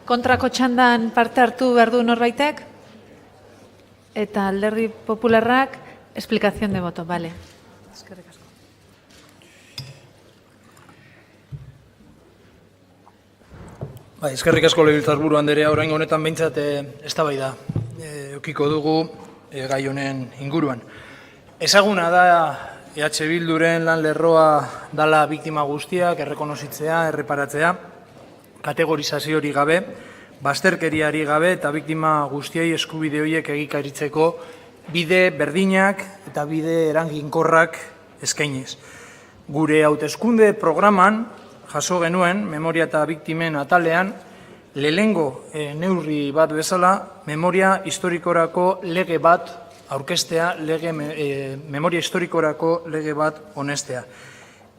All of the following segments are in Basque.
Kontrako txandan parte hartu behar du norbaitek? Eta Alderdi Popularrak, explicación de voto, vale. Eskerrik asko. Eskerrik asko legebiltzarburu anderea, oraingo honetan behintzat eztabaida edukiko dugu gai honen inguruan. Ezaguna da EH Bilduren lan lerroa dala biktima guztiak errekonozitzea, erreparatzea, kategorizaziorik gabe, bazterkeriari gabe eta biktima guztiei eskubide horiek egikaritzeko bide berdinak eta bide eranginkorrak eskainiz. Gure hauteskunde programan jaso genuen, memoria eta biktimen atalean, lehengo neurri bat bezala, memoria historikorako lege bat aurkeztea, memoria historikorako lege bat onestea.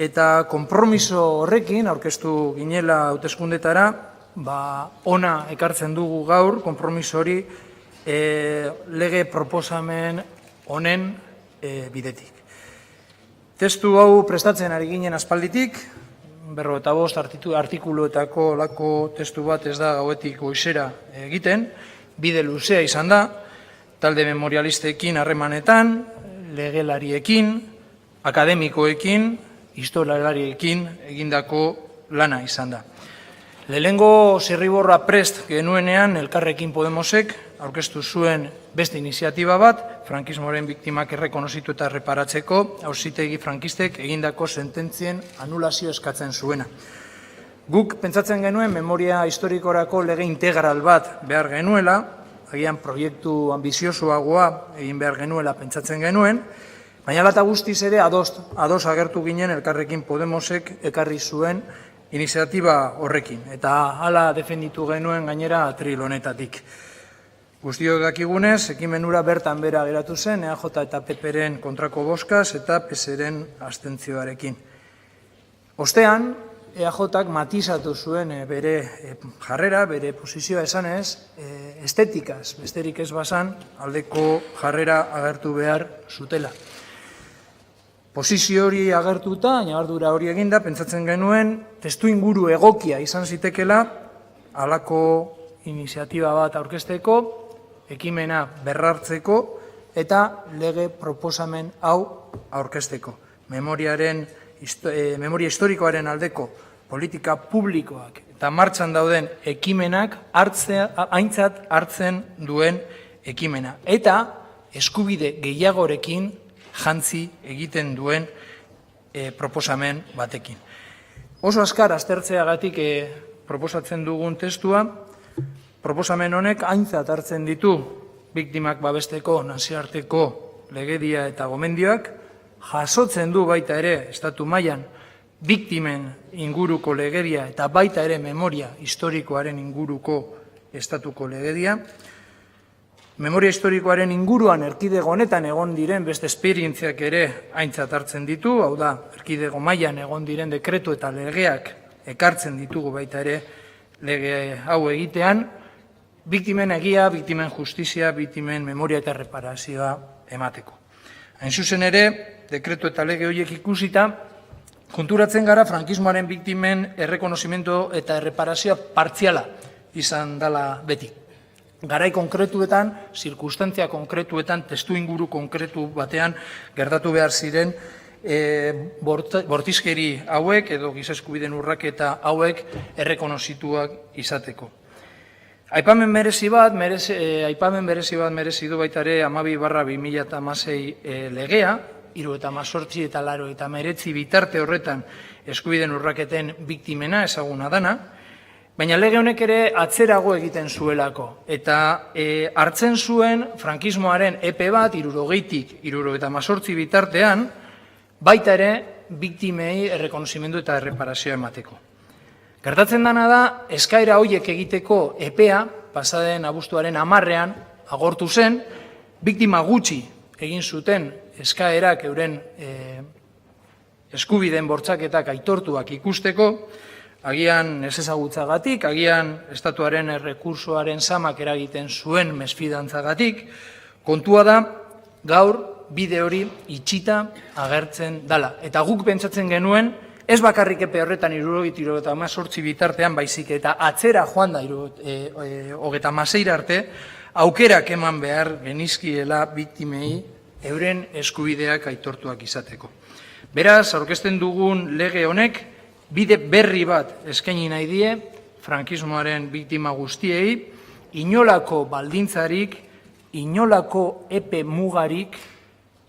Eta konpromiso horrekin, aurkeztu ginela hauteskundetara, ona ekartzen dugu gaur, konpromiso hori lege proposamen honen bidetik. Testu hau prestatzen ari ginen aspalditik, 55 artikuluetako lako testu bat ez da gauetik goizera egiten, bide luzea izan da, talde memorialistekin harremanetan, legelariekin, akademikoekin, historialariekin egindako lana izan da. Lehengo zirriborra prest genuenean Elkarrekin Podemosek aurkeztu zuen beste iniziatiba bat, frankismoaren biktimak errekonozitu eta erreparatzeko, auzitegi frankistek egindako sententzien anulazio eskatzen zuena. Guk pentsatzen genuen memoria historikorako lege integral bat behar genuela, agian proiektu ambiziosoagoa egin behar genuela pentsatzen genuen, baina lata guztiz ere ados agertu ginen Elkarrekin Podemosek ekarri zuen iniziatiba horrekin, eta hala defenditu genuen gainera atril honetatik. Guztiok dakigunez, ekimenura bertan bera geratu zen, EAJ eta PPren kontrako bozkaz eta PSren abstentzioarekin. Ostean, EAJak matizatu zuen bere jarrera, bere posizioa esanez, estetikaz, besterik ez bazan, aldeko jarrera agertu behar zutela. Posizio hori agertuta, ñabardura hori eginda, pentsatzen genuen, testu inguru egokia izan zitekela, halako iniziatiba bat aurkezteko, ekimena berrartzeko, eta lege proposamen hau aurkezteko. Memoria historikoaren aldeko politika publikoak eta martxan dauden ekimenak aintzat hartzen duen ekimena. Eta eskubide gehiagorekin jantzi egiten duen proposamen batekin. Oso azkar aztertzeagatik proposatzen dugun testua, proposamen honek aintzat hartzen ditu biktimak babesteko nazioarteko legedia eta gomendioak, jasotzen du baita ere estatu mailan biktimen inguruko legedia eta baita ere memoria historikoaren inguruko estatuko legedia, memoria historikoaren inguruan erkidego honetan egon diren beste esperientziak ere aintzat hartzen ditu, hau da, erkidego mailan egon diren dekretu eta legeak ekartzen ditugu baita ere lege hau egitean, biktimen egia, biktimen justizia, biktimen memoria eta reparazioa emateko. Hain zuzen ere, dekretu eta lege horiek ikusita, konturatzen gara frankismoaren biktimen errekonozimendu eta erreparazioa partziala izan dela beti. Garai konkretuetan, zirkustantzia konkretuetan, testu inguru konkretu batean gertatu behar ziren bortizkeri hauek edo giza eskubideen urraketa hauek errekonozituak izateko. Aipamen berezi bat merezi du baita ere 12/2016 legea, 78 eta 89 bitarte horretan eskubideen urraketen biktimena ezaguna dana, baina lege honek ere atzerago egiten zuelako, eta hartzen zuen frankismoaren epe bat, 60-tik 78 bitartean, baita ere biktimei errekonozimendu eta erreparazioa emateko. Gertatzen dana da, eskaera horiek egiteko epea, pasaden abuztuaren 10ean agortu zen, biktima gutxi egin zuten eskaerak euren eskubideen bortxaketak aitortuak ikusteko, agian ez ezagutzagatik, agian estatuaren errekursoaren zamak eragiten zuen mesfidantzagatik, kontua da gaur bide hori itxita agertzen dala. Eta guk pentsatzen genuen ez bakarrik epe horretan 78 bitartean, baizik eta atzera joan da 36 arte, aukerak eman behar genizkiela biktimei euren eskubideak aitortuak izateko. Beraz, aurkezten dugun lege honek bide berri bat eskaini nahi die frankismoaren biktima guztiei, inolako baldintzarik, inolako epe mugarik,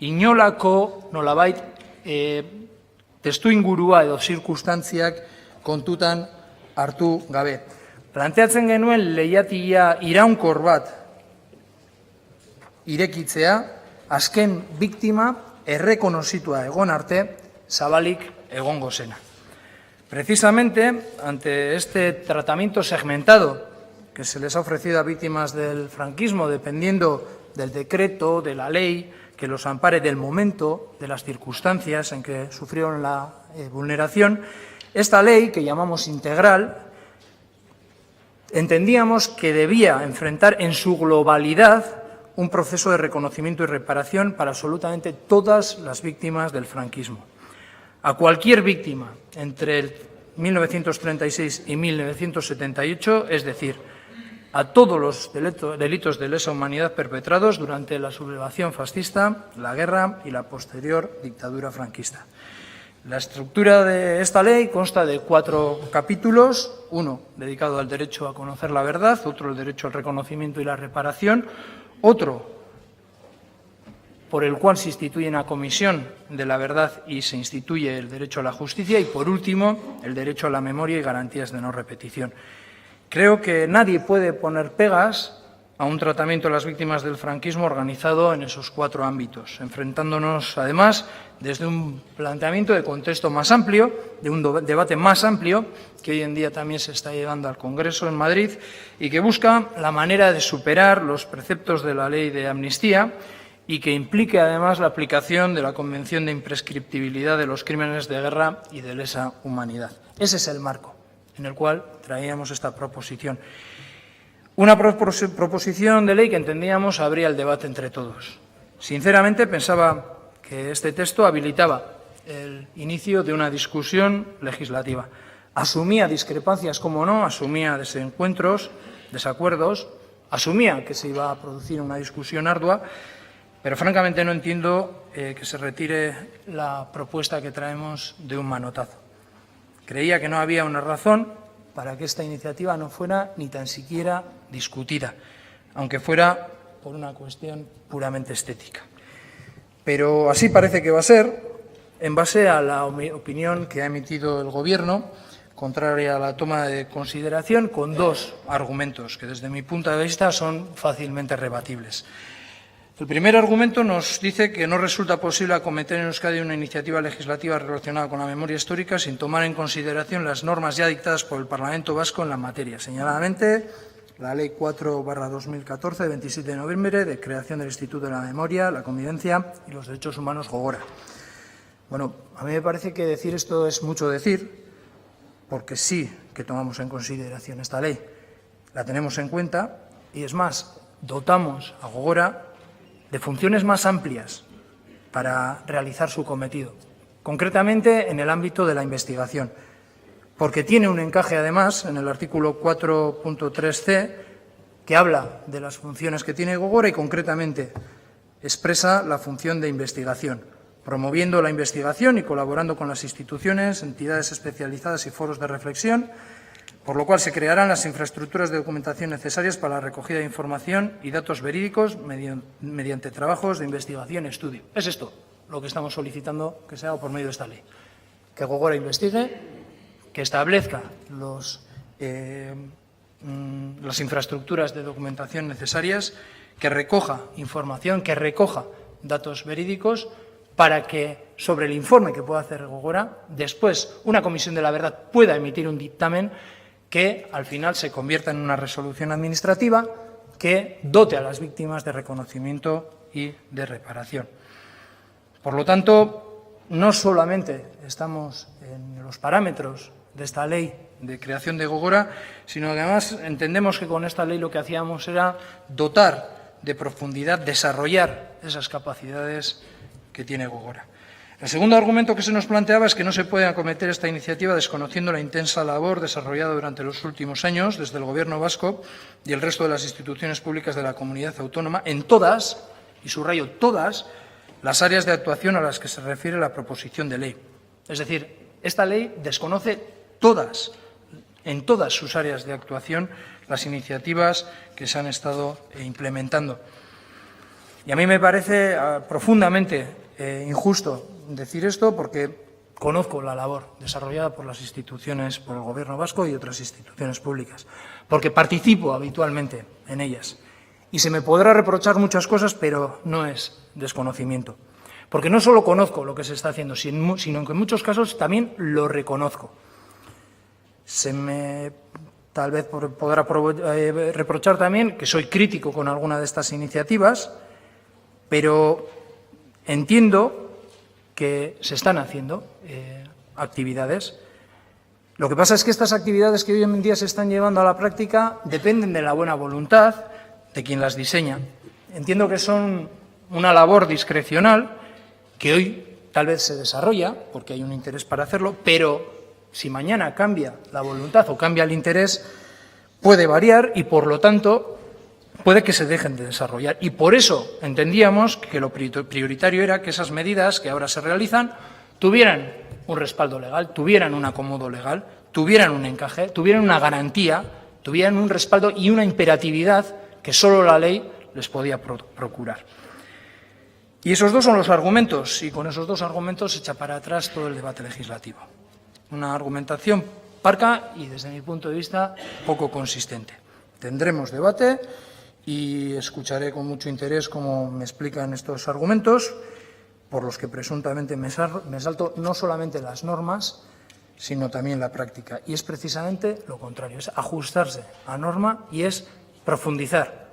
inolako nolabait testuingurua edo zirkustantziak kontutan hartu gabe. Planteatzen genuen leihatila iraunkor bat irekitzea, azken biktima errekonozitua egon arte zabalik egongo zena. Precisamente, ante este tratamiento segmentado que se les ha ofrecido a víctimas del franquismo, dependiendo del decreto, de la ley, que los ampare del momento, de las circunstancias en que sufrieron la vulneración, esta ley, que llamamos integral, entendíamos que debía enfrentar en su globalidad un proceso de reconocimiento y reparación para absolutamente todas las víctimas del franquismo. A cualquier víctima entre el 1936 y 1978, es decir, a todos los delitos de lesa humanidad perpetrados durante la sublevación fascista, la guerra y la posterior dictadura franquista. La estructura de esta ley consta de 4 capítulos, uno dedicado al derecho a conocer la verdad, otro el derecho al reconocimiento y la reparación, otro por el cual se instituye una comisión de la verdad y se instituye el derecho a la justicia y, por último, el derecho a la memoria y garantías de no repetición. Creo que nadie puede poner pegas a un tratamiento de las víctimas del franquismo organizado en esos 4 ámbitos, enfrentándonos, además, desde un planteamiento de contexto más amplio, de un debate más amplio, que hoy en día también se está llevando al Congreso en Madrid y que busca la manera de superar los preceptos de la ley de amnistía y que implique, además, la aplicación de la Convención de Imprescriptibilidad de los Crímenes de Guerra y de Lesa Humanidad. Ese es el marco en el cual traíamos esta proposición. Una proposición de ley que entendíamos abría el debate entre todos. Sinceramente pensaba que este texto habilitaba el inicio de una discusión legislativa. Asumía discrepancias, como no, asumía desencuentros, desacuerdos, asumía que se iba a producir una discusión ardua, pero francamente no entiendo que se retire la propuesta que traemos de un manotazo. Creía que no había una razón para que esta iniciativa no fuera ni tan siquiera discutida, aunque fuera por una cuestión puramente estética. Pero así parece que va a ser, en base a la opinión que ha emitido el Gobierno, contraria a la toma de consideración, con 2 argumentos que desde mi punto de vista son fácilmente rebatibles. El primer argumento nos dice que no resulta posible acometer en Euskadi una iniciativa legislativa relacionada con la memoria histórica sin tomar en consideración las normas ya dictadas por el Parlamento Vasco en la materia, señaladamente la Ley 4/2014 de 27 de noviembre de creación del Instituto de la Memoria, la Convivencia y los Derechos Humanos Gogora. Bueno, a mí me parece que decir esto es mucho decir, porque sí que tomamos en consideración esta ley, la tenemos en cuenta y, es más, dotamos a Gogora de funciones más amplias para realizar su cometido, concretamente en el ámbito de la investigación, porque tiene un encaje, además, en el artículo 4.3c, que habla de las funciones que tiene Gogora y, concretamente, expresa la función de investigación, promoviendo la investigación y colaborando con las instituciones, entidades especializadas y foros de reflexión, por lo cual se crearán las infraestructuras de documentación necesarias para la recogida de información y datos verídicos mediante trabajos de investigación y estudio. Es esto lo que estamos solicitando que se haga por medio de esta ley. Que Gogora investigue, que establezca las infraestructuras de documentación necesarias, que recoja información, que recoja datos verídicos, para que sobre el informe que pueda hacer Gogora, después una comisión de la verdad pueda emitir un dictamen que al final se convierta en una resolución administrativa que dote a las víctimas de reconocimiento y de reparación. Por lo tanto, no solamente estamos en los parámetros de esta ley de creación de Gogora, sino que además entendemos que con esta ley lo que hacíamos era dotar de profundidad, desarrollar esas capacidades que tiene Gogora. El segundo argumento que se nos planteaba es que no se puede acometer esta iniciativa desconociendo la intensa labor desarrollada durante los últimos años desde el Gobierno vasco y el resto de las instituciones públicas de la comunidad autónoma en todas, y subrayo todas, las áreas de actuación a las que se refiere la proposición de ley. Es decir, esta ley desconoce todas, en todas sus áreas de actuación, las iniciativas que se han estado implementando. Y a mí me parece profundamente injusto decir esto porque conozco la labor desarrollada por las instituciones, por el Gobierno vasco y otras instituciones públicas, porque participo habitualmente en ellas. Y se me podrá reprochar muchas cosas, pero no es desconocimiento. Porque no solo conozco lo que se está haciendo, sino que en muchos casos también lo reconozco. Se me tal vez podrá reprochar también que soy crítico con alguna de estas iniciativas, pero entiendo que se están haciendo actividades. Lo que pasa es que estas actividades que hoy en día se están llevando a la práctica dependen de la buena voluntad de quien las diseña. Entiendo que son una labor discrecional que hoy tal vez se desarrolla porque hay un interés para hacerlo, pero si mañana cambia la voluntad o cambia el interés, puede variar y, por lo tanto, puede que se dejen de desarrollar. Y por eso entendíamos que lo prioritario era que esas medidas que ahora se realizan tuvieran un respaldo legal, tuvieran un acomodo legal, tuvieran un encaje, tuvieran una garantía, tuvieran un respaldo y una imperatividad que solo la ley les podía procurar. Y esos dos son los argumentos, y con esos dos argumentos se echa para atrás todo el debate legislativo. Una argumentación parca y, desde mi punto de vista, poco consistente. Tendremos debate y escucharé con mucho interés cómo me explican estos argumentos, por los que presuntamente me salto no solamente las normas, sino también la práctica. Y es precisamente lo contrario, es ajustarse a norma y es profundizar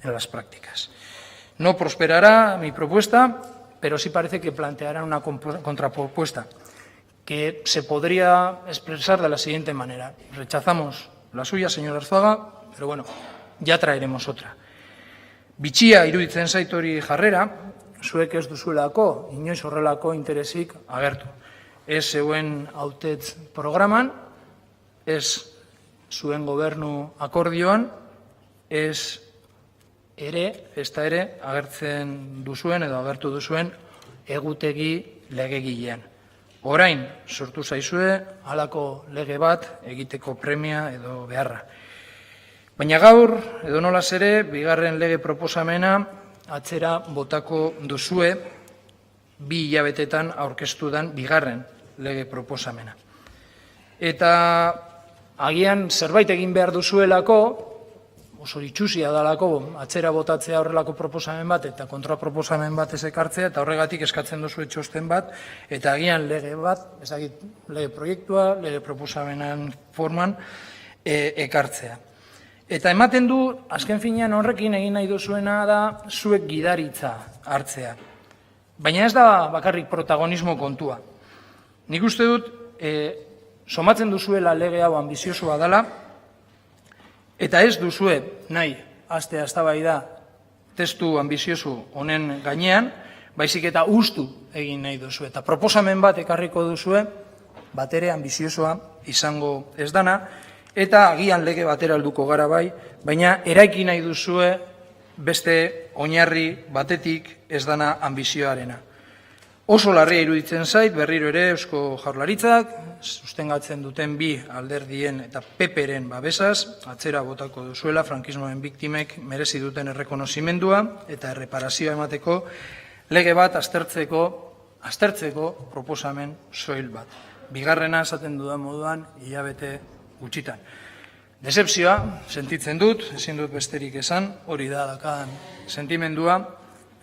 en las prácticas. No prosperará mi propuesta, pero sí parece que planteará una contrapropuesta que se podría expresar de la siguiente manera. Rechazamos la suya, señor Arzuaga, pero bueno, ya traeremos otra. Bitxia iruditzen zait hori jarrera, zuek ez duzuelako, inoiz horrelako interesik agertu. Ez zeuen hautetz programan, ez zuen gobernu akordioan, ez ezta ere agertzen duzuen edo agertu duzuen egutegi legegilean. Orain sortu zaizue halako lege bat egiteko premia edo beharra. Baina gaur, edonolaz ere, bigarren lege proposamena atzera botako duzue 2 hilabetetan aurkeztu den bigarren lege proposamena. Eta agian zerbait egin behar duzuelako, oso itxusia dalako atzera botatzea horrelako proposamen bat eta kontraproposamen bat ez ekartzea, eta horregatik eskatzen duzu txosten bat, eta agian lege bat, ezagit, lege proiektua, lege proposamenan forman ekartzea. Eta ematen du, azken finean horrekin egin nahi duzuena da zuek gidaritza hartzea. Baina ez da bakarrik protagonismo kontua. Nik uste dut, somatzen duzuela lege hau ambiziosoa dela, eta ez duzue nahi hastea eztabaida testu ambizioso honen gainean, baizik eta hustu egin nahi duzu. Eta proposamen bat ekarriko duzue, batere ambiziosoa izango ez dana, eta agian lege batera helduko gara bai, baina eraiki nahi duzue beste oinarri batetik ez dana ambizioarena. Oso larria iruditzen zait, berriro ere Eusko Jaurlaritzak, sustengatzen duten bi alderdien eta PPren babesaz, atzera botako duzuela frankismoen biktimek merezi duten errekonozimendua eta erreparazioa emateko lege bat aztertzeko proposamen soil bat. Bigarrena esaten dudan moduan hilabete gutxitan. Decepzioa sentitzen dut, ezin dut besterik esan, hori da dakan sentimendua,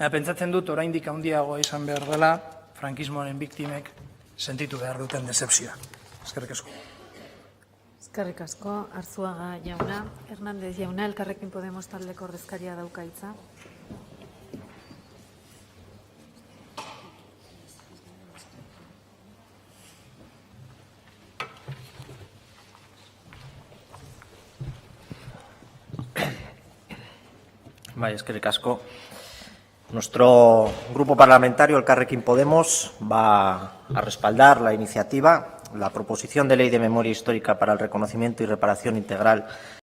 pentsatzen dut oraindik handiagoa izan behar dela frankismoaren biktimek sentitu behar duten decepzioa. Eskerrik asko. Eskerrik asko, Arzuaga jauna. Hernández jauna, Elkarrekin Podemos taldeko ordezkaria dauka hitza. Bai, eskerrik asko. Nuestro grupo parlamentario, Elkarrekin Podemos, va a respaldar la iniciativa, la proposición de ley de memoria histórica para el reconocimiento y reparación integral